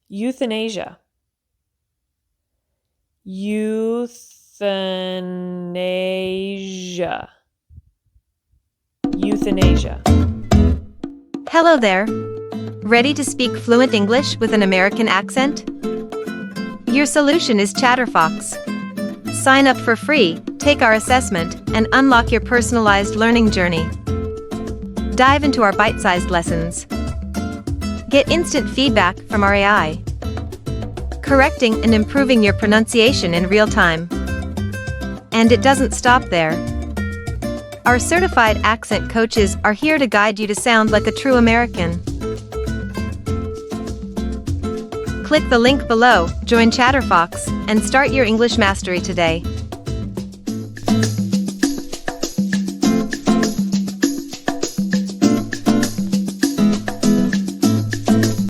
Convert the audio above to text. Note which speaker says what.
Speaker 1: Euthanasia. Euthanasia. Euthanasia.
Speaker 2: Hello there. Ready to speak fluent English with an American accent? Your solution is Chatterfox. Sign up for free, take our assessment, and unlock your personalized learning journey. Dive into our bite-sized lessons. Get instant feedback from our AI, correcting and improving your pronunciation in real time. And it doesn't stop there. Our certified accent coaches are here to guide you to sound like a true American. Click the link below, join Chatterfox, and start your English mastery today.